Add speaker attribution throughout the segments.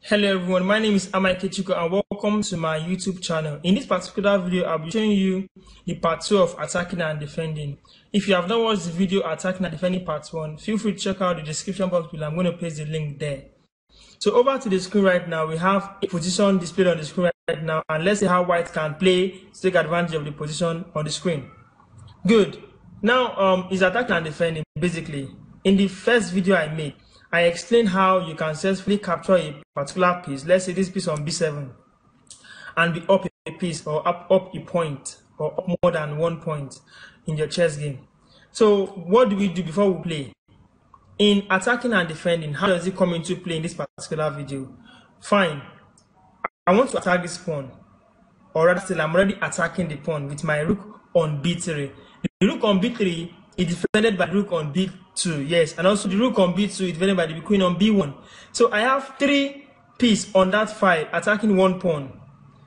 Speaker 1: Hello everyone, my name is Ikechukwu and welcome to my YouTube channel. In this particular video, I'll be showing you the part 2 of attacking and defending. If you have not watched the video attacking and defending part 1, feel free to check out the description box below. I'm going to paste the link there. So over to the screen right now, we have a position displayed on the screen right now, and let's see how white can play to take advantage of the position on the screen. Good. Now is attacking and defending. Basically, in the first video I made, I explained how you can successfully capture a particular piece. Let's say this piece on B7 and be up a piece or up a point or up more than 1 point in your chess game. So what do we do before we play? In attacking and defending, how does it come into play in this particular video? Fine. I want to attack this pawn, or rather still I'm already attacking the pawn with my rook on B3. The rook on B3 is defended by the rook on B2, yes, and also the rook on B2 is defended by the queen on B1. So I have 3 pieces on that file attacking 1 pawn.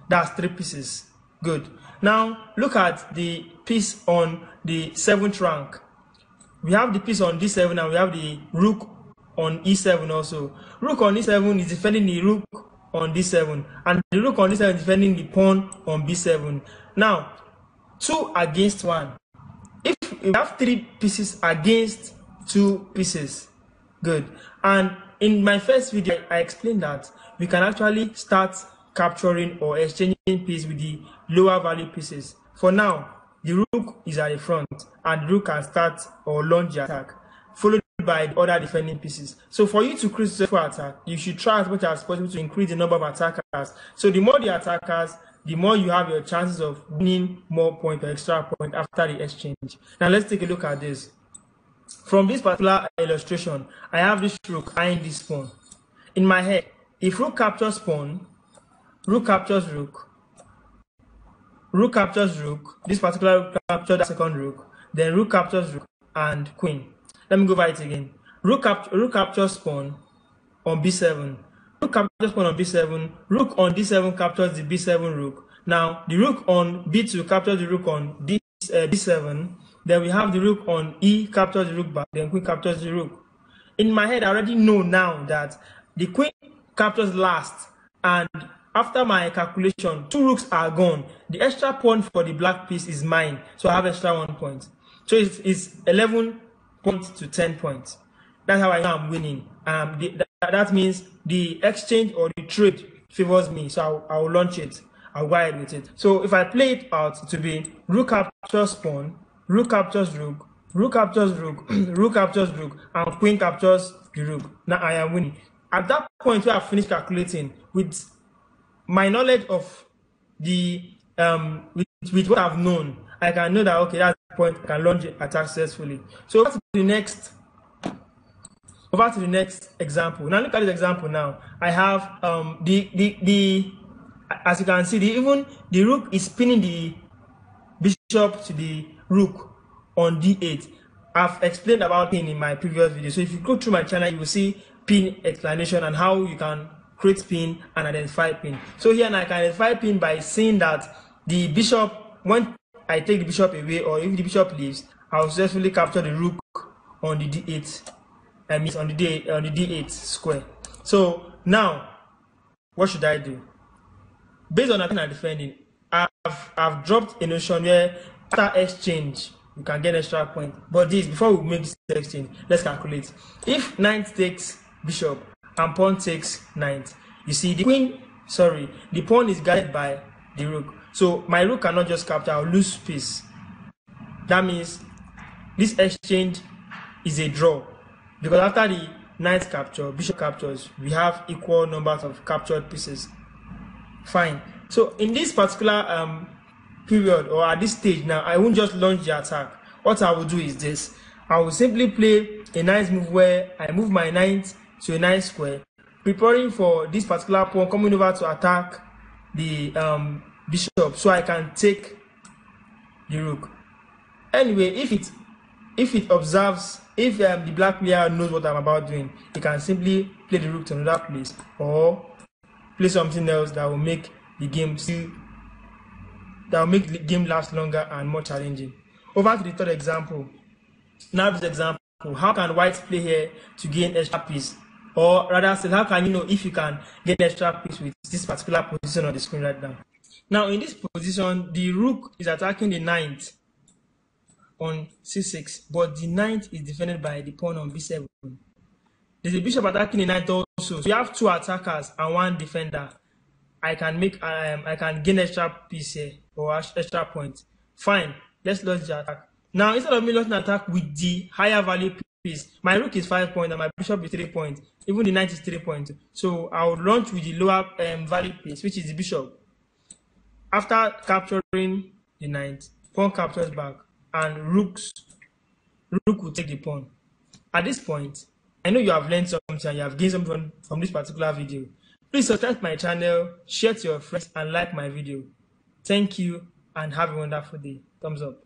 Speaker 1: That's 3 pieces. Good. Now look at the piece on the 7th rank. We have the piece on D7 and we have the rook on E7 also. Rook on E7 is defending the rook on D7, and the rook on D7 is defending the pawn on B7. Now 2 against 1. If we have 3 pieces against 2 pieces, good. And in my first video, I explained that we can actually start capturing or exchanging pieces with the lower value pieces. For now, the rook is at the front, and the rook can start or launch the attack, followed by the other defending pieces. So for you to create a successful attack, you should try as much as possible to increase the number of attackers. So the more the attackers, the more you have your chances of winning more points or extra point after the exchange. Now let's take a look at this. From this particular illustration, I have this rook eyeing this pawn. In my head, if rook captures pawn, rook captures rook, rook captures rook, this particular rook captures the second rook, then rook captures rook and queen. Let me go over it again. Rook captures pawn on B7. Rook captures pawn on B7, rook on D7 captures the B7 rook. Now the rook on B2 captures the rook on D7. Then we have the rook on E captures the rook back, then queen captures the rook. In my head, I already know now that the queen captures last, and after my calculation, 2 rooks are gone. The extra pawn for the black piece is mine, so I have extra 1 point. So it's 11 points to 10 points. That's how I know I'm winning. That means the exchange or the trade favors me, so I will launch it. I'll go ahead with it. So if I play it out to be rook captures pawn, rook captures rook, rook captures rook, rook captures rook, and queen captures the rook. Now I am winning. At that point where I finished calculating, with my knowledge of the with what I've known, I can know that okay, that's the point I can launch attack successfully. So over to the next example. Now look at this example. Now I have as you can see, even the rook is pinning the bishop to the rook on D8. I've explained about pin in my previous video. So if you go through my channel, you will see pin explanation and how you can create pin and identify pin. So here now I can identify pin by seeing that the bishop, when I take the bishop away or if the bishop leaves, I'll successfully capture the rook on the D8. I mean on the D8 square. So now what should I do? Based on attacking and defending, I've dropped a notion where after exchange you can get extra point. But this, before we make this exchange, let's calculate. If knight takes bishop and pawn takes knight, you see the pawn is guarded by the rook. So my rook cannot just capture, I'll lose piece. That means this exchange is a draw, because after the knight capture, bishop captures, we have equal numbers of captured pieces. Fine. So in this particular period, or at this stage now, I won't just launch the attack. What I will do is this. I will simply play a nice move where I move my knight to a nice square, preparing for this particular pawn coming over to attack the bishop, so I can take the rook. Anyway, if it observes, if the black player knows what I'm about doing, he can simply play the rook to another place or play something else that will make the game last longer and more challenging. Over to the third example. Now this example, how can white play here to gain extra piece? Or rather still, how can you know if you can get extra piece with this particular position on the screen right now? Now in this position, the rook is attacking the knight on c6, but the knight is defended by the pawn on b7. There's a bishop attacking the knight also. So you have two attackers and one defender. I can gain extra piece here or extra point. Fine, let's launch the attack. Now instead of me launching attack with the higher value piece, my rook is 5 points and my bishop is 3 points. Even the knight is 3 points. So I will launch with the lower value piece, which is the bishop. After capturing the knight, pawn captures back, and rook will take the pawn. At this point, I know you have learned something and you have gained something from this particular video. Please subscribe to my channel, share to your friends, and like my video. Thank you and have a wonderful day. Thumbs up.